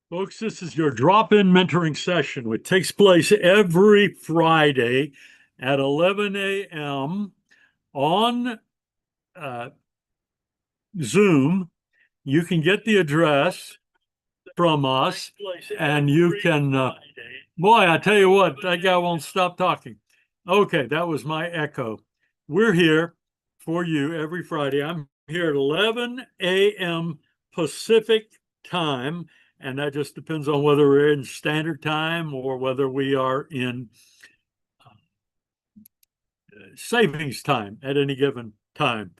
Folks, this is your drop-in mentoring session, which takes place every Friday at 11 a.m. on uh, Zoom. You can get the address from us, and you can, boy, I tell you what, that guy won't stop talking. Okay, that was my echo. We're here for you every Friday. I'm here at 11 a.m. Pacific time, and that just depends on whether we're in standard time or whether we are in savings time at any given time.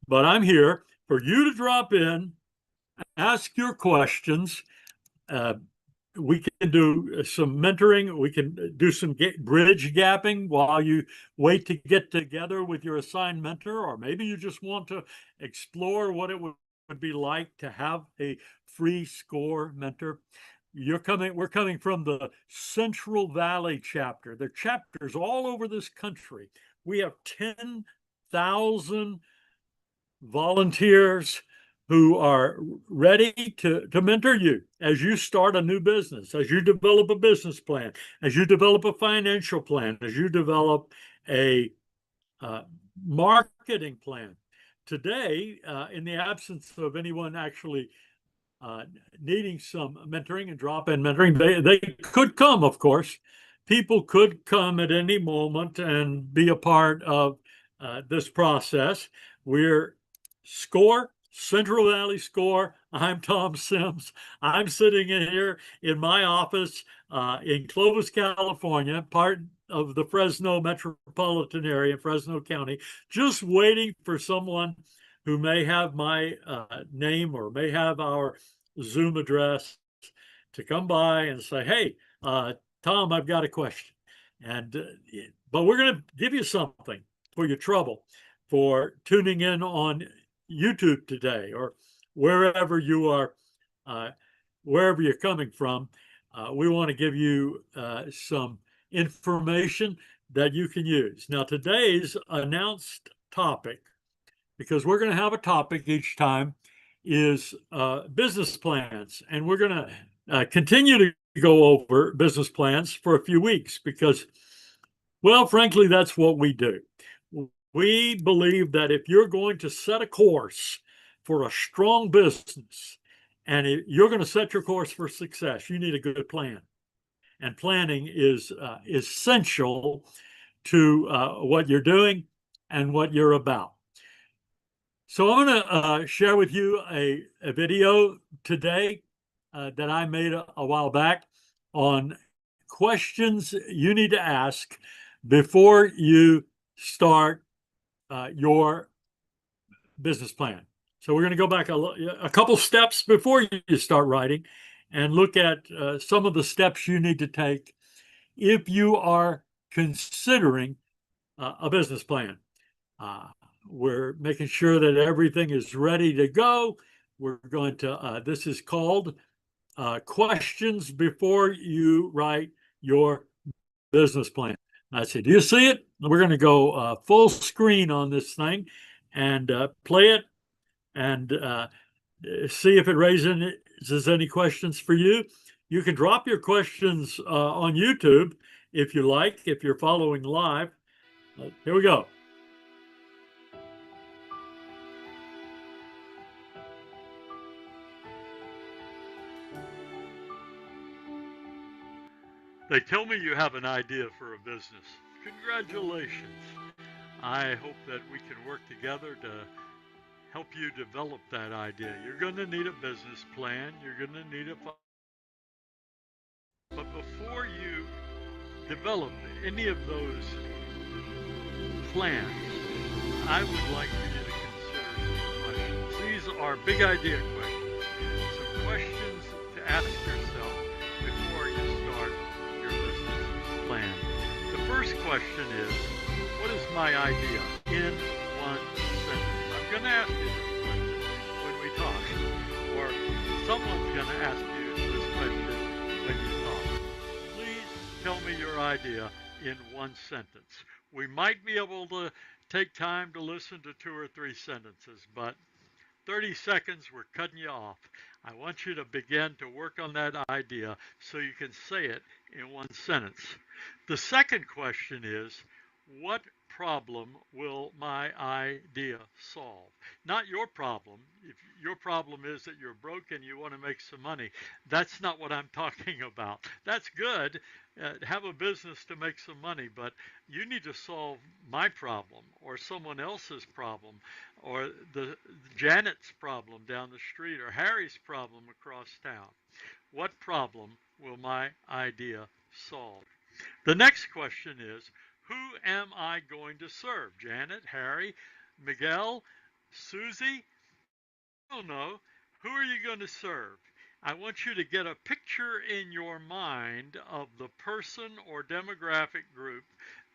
But I'm here for you to drop in, ask your questions. Uh, we can do some mentoring. We can do some bridge gapping while you wait to get together with your assigned mentor, or maybe you just want to explore what it would be like to have a free score mentor. We're coming from the Central Valley chapter. There are chapters all over this country. We have 10,000 volunteers who are ready to mentor you as you start a new business, as you develop a business plan, as you develop a financial plan, as you develop a uh, marketing plan. Today, in the absence of anyone actually uh, needing some mentoring and drop-in mentoring, they could come, of course. People could come at any moment and be a part of this process. We're SCORE, Central Valley SCORE. I'm Tom Sims. I'm sitting in here in my office in Clovis, California, part of the Fresno metropolitan area, Fresno County, just waiting for someone who may have my name or may have our Zoom address to come by and say, hey, Tom, I've got a question. And but we're going to give you something for your trouble for tuning in on YouTube today or wherever you are, uh, wherever you're coming from. We want to give you some information that you can use. Now, today's announced topic, because we're going to have a topic each time, is business plans. And we're going to continue to go over business plans for a few weeks because, well, frankly, that's what we do. We believe that if you're going to set a course for a strong business and you're going to set your course for success, you need a good plan. And planning is essential to what you're doing and what you're about. So I'm going to share with you a video today that I made a while back on questions you need to ask before you start your business plan. So we're going to go back a couple steps before you start writing and look at some of the steps you need to take if you are considering a business plan. We're making sure that everything is ready to go. We're going to, this is called questions before you write your business plan. I said, do you see it? We're going to go full screen on this thing and play it and see if it raises any questions for you. You can drop your questions on YouTube if you like, if you're following live. Here we go. They tell me you have an idea for a business. Congratulations. I hope that we can work together to help you develop that idea. You're going to need a business plan. You're going to need a. But before you develop any of those plans, I would like for you to consider some questions. These are big idea questions. Some questions to ask yourself before you start your business plan. The first question is, what is my idea in one sentence? I'm going to ask you this question when we talk, or someone's going to ask you this question when you talk. Please tell me your idea in one sentence. We might be able to take time to listen to 2 or 3 sentences, but 30 seconds, we're cutting you off. I want you to begin to work on that idea so you can say it in one sentence. The second question is, what problem will my idea solve? Not your problem. If your problem is that you're broke and you want to make some money, that's not what I'm talking about. That's good. Have a business to make some money, but you need to solve my problem or someone else's problem or the Janet's problem down the street or Harry's problem across town. What problem will my idea solve? The next question is, who am I going to serve? Janet, Harry, Miguel, Susie? I don't know. Who are you going to serve? I want you to get a picture in your mind of the person or demographic group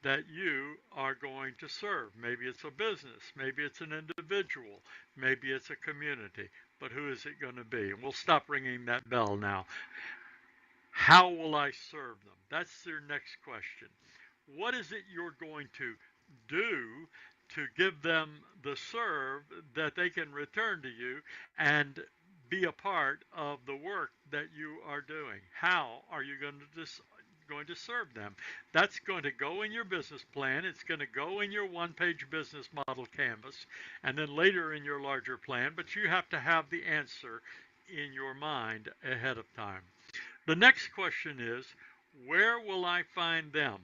that you are going to serve. Maybe it's a business, maybe it's an individual, maybe it's a community, but who is it going to be? And we'll stop ringing that bell now. How will I serve them? That's your next question. What is it you're going to do to give them the serve that they can return to you and be a part of the work that you are doing? How are you going to serve them? That's going to go in your business plan. It's going to go in your one-page business model canvas, and then later in your larger plan, but you have to have the answer in your mind ahead of time. The next question is, where will I find them?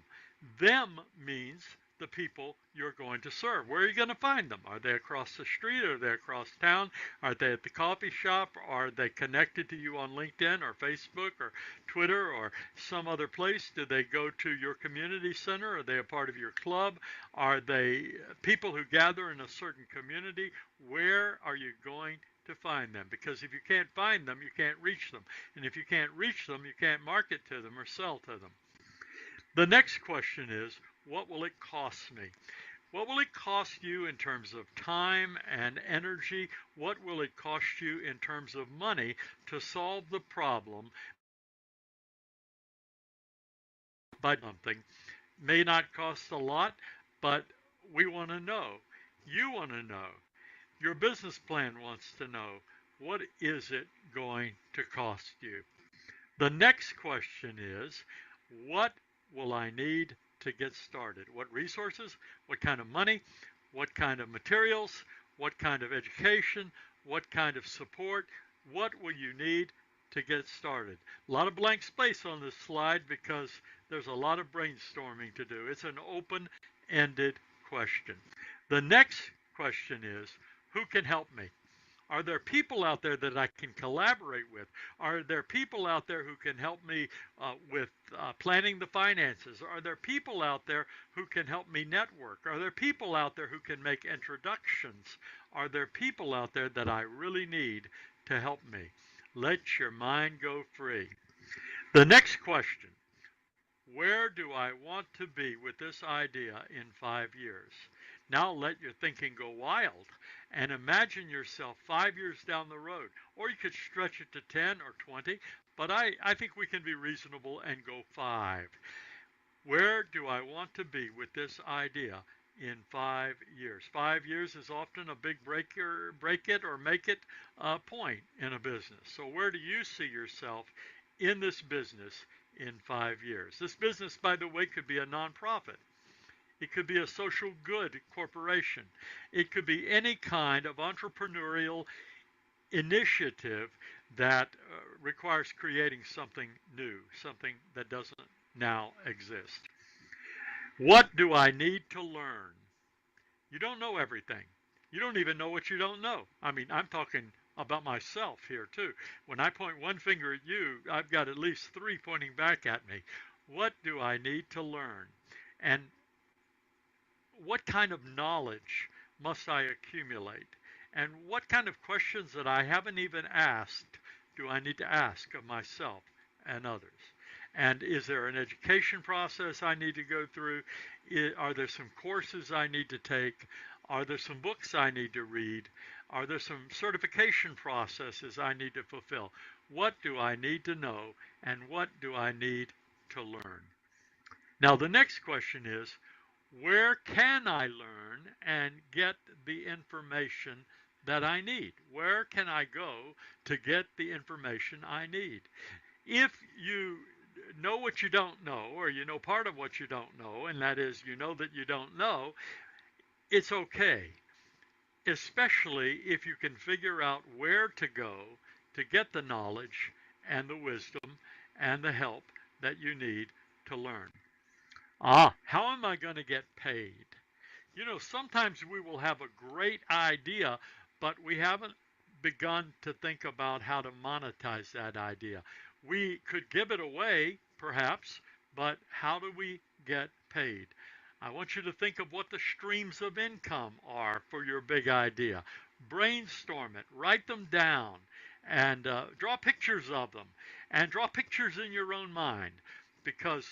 Them means the people you're going to serve. Where are you going to find them? Are they across the street? Are they across town? Are they at the coffee shop? Are they connected to you on LinkedIn or Facebook or Twitter or some other place? Do they go to your community center? Are they a part of your club? Are they people who gather in a certain community? Where are you going to find them? Because if you can't find them, you can't reach them. And if you can't reach them, you can't market to them or sell to them. The next question is, what will it cost me? What will it cost you in terms of time and energy? What will it cost you in terms of money to solve the problem by something? May not cost a lot, but we want to know. You want to know. Your business plan wants to know. What is it going to cost you? The next question is, what will I need to get started? What resources? What kind of money? What kind of materials? What kind of education? What kind of support? What will you need to get started? A lot of blank space on this slide because there's a lot of brainstorming to do. It's an open-ended question. The next question is, who can help me? Are there people out there that I can collaborate with? Are there people out there who can help me with planning the finances? Are there people out there who can help me network? Are there people out there who can make introductions? Are there people out there that I really need to help me? Let your mind go free. The next question, where do I want to be with this idea in 5 years? Now let your thinking go wild and imagine yourself 5 years down the road. Or you could stretch it to 10 or 20, but I think we can be reasonable and go 5. Where do I want to be with this idea in 5 years? 5 years is often a big break it or make it point in a business. So where do you see yourself in this business in 5 years? This business, by the way, could be a nonprofit. It could be a social good corporation. It could be any kind of entrepreneurial initiative that requires creating something new, something that doesn't now exist. What do I need to learn? You don't know everything. You don't even know what you don't know. I mean, I'm talking about myself here too. When I point one finger at you, I've got at least 3 pointing back at me. What do I need to learn? And what kind of knowledge must I accumulate? And what kind of questions that I haven't even asked do I need to ask of myself and others? And is there an education process I need to go through? Are there some courses I need to take? Are there some books I need to read? Are there some certification processes I need to fulfill? What do I need to know? And what do I need to learn? Now, the next question is, where can I learn and get the information that I need? Where can I go to get the information I need? If you know what you don't know, or you know part of what you don't know, and that is you know that you don't know, it's okay, especially if you can figure out where to go to get the knowledge and the wisdom and the help that you need to learn. How am I going to get paid? You know, sometimes we will have a great idea, but we haven't begun to think about how to monetize that idea. We could give it away, perhaps, but how do we get paid? I want you to think of what the streams of income are for your big idea. Brainstorm it, write them down, and draw pictures of them, and draw pictures in your own mind, because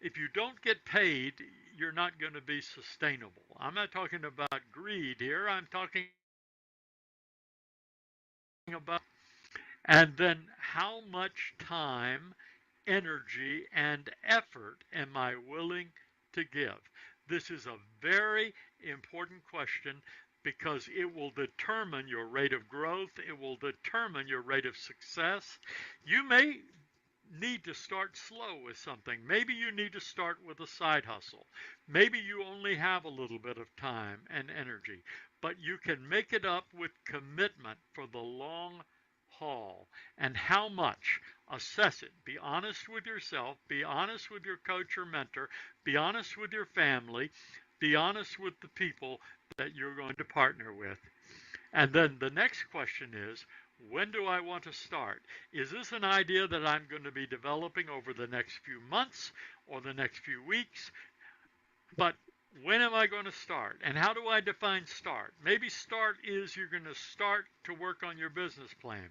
if you don't get paid, you're not going to be sustainable. I'm not talking about greed here. I'm talking about, and then how much time, energy, and effort am I willing to give? This is a very important question because it will determine your rate of growth. It will determine your rate of success. You may need to start slow with something. Maybe you need to start with a side hustle. Maybe you only have a little bit of time and energy, but you can make it up with commitment for the long haul. And how much? Assess it. Be honest with yourself. Be honest with your coach or mentor. Be honest with your family. Be honest with the people that you're going to partner with. And then the next question is, when do I want to start? Is this an idea that I'm going to be developing over the next few months or the next few weeks? But when am I going to start? And how do I define start? Maybe start is you're going to start to work on your business plan.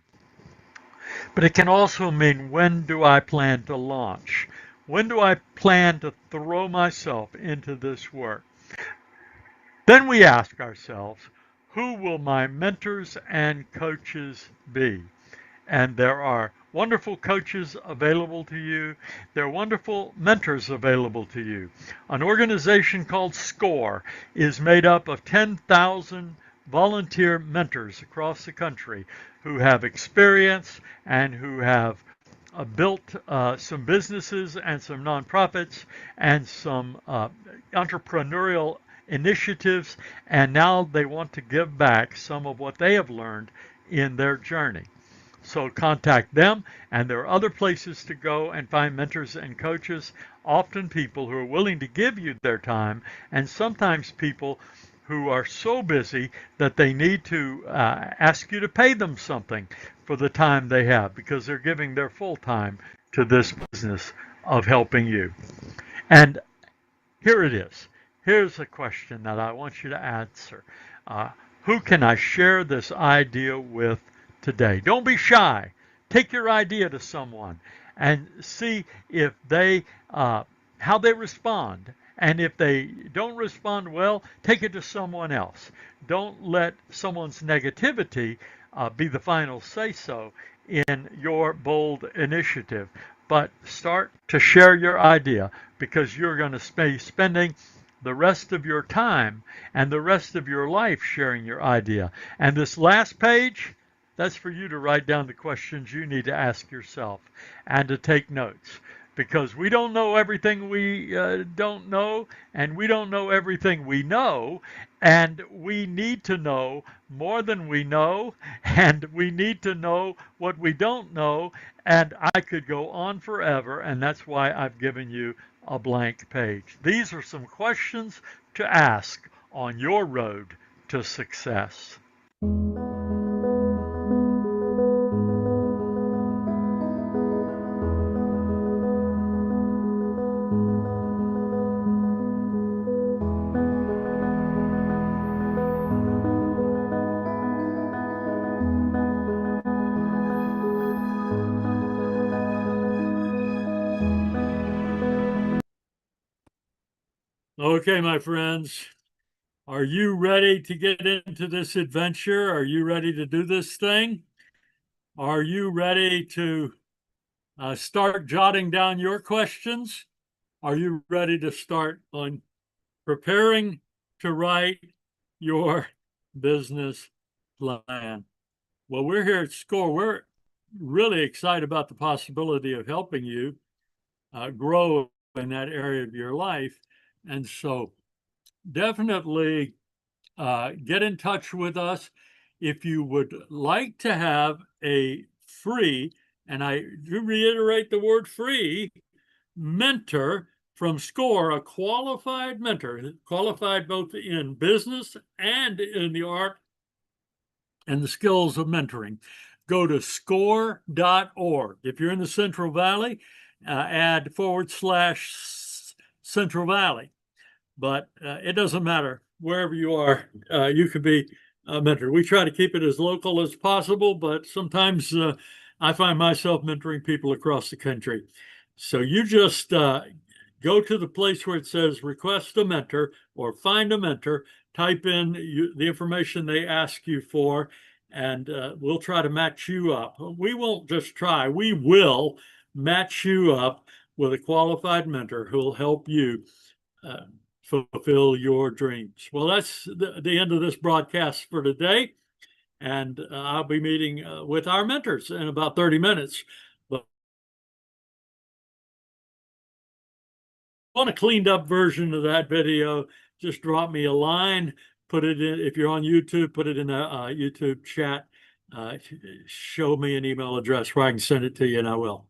But it can also mean, when do I plan to launch? When do I plan to throw myself into this work? Then we ask ourselves, who will my mentors and coaches be? And there are wonderful coaches available to you. There are wonderful mentors available to you. An organization called SCORE is made up of 10,000 volunteer mentors across the country who have experience and who have built some businesses and some nonprofits and some entrepreneurial initiatives, and now they want to give back some of what they have learned in their journey. So contact them, and there are other places to go and find mentors and coaches, often people who are willing to give you their time, and sometimes people who are so busy that they need to ask you to pay them something for the time they have, because they're giving their full time to this business of helping you. And here it is. Here's a question that I want you to answer. Who can I share this idea with today? Don't be shy. Take your idea to someone and see if they how they respond. And if they don't respond well, take it to someone else. Don't let someone's negativity be the final say-so in your bold initiative. But start to share your idea, because you're going to be spending the rest of your time and the rest of your life sharing your idea. And this last page, that's for you to write down the questions you need to ask yourself and to take notes. Because we don't know everything we don't know, and we don't know everything we know, and we need to know more than we know, and we need to know what we don't know, and I could go on forever, and that's why I've given you a blank page. These are some questions to ask on your road to success. Okay, my friends, are you ready to get into this adventure? Are you ready to do this thing? Are you ready to start jotting down your questions? Are you ready to start on preparing to write your business plan. Well, we're here at SCORE. We're really excited about the possibility of helping you grow in that area of your life. And so definitely get in touch with us if you would like to have a free, and I do reiterate the word free, mentor from SCORE, a qualified mentor, qualified both in business and in the art and the skills of mentoring. Go to score.org. If you're in the Central Valley, add / Central Valley. But it doesn't matter. Wherever you are, you could be a mentor. We try to keep it as local as possible, but sometimes I find myself mentoring people across the country. So you just go to the place where it says request a mentor or find a mentor, type in the information they ask you for, and we'll try to match you up. We won't just try, we will match you up with a qualified mentor who will help you fulfill your dreams. Well, that's the end of this broadcast for today. And I'll be meeting with our mentors in about 30 minutes. But if you want a cleaned up version of that video, just drop me a line, put it in, if you're on YouTube, put it in a YouTube chat, show me an email address where I can send it to you, and I will.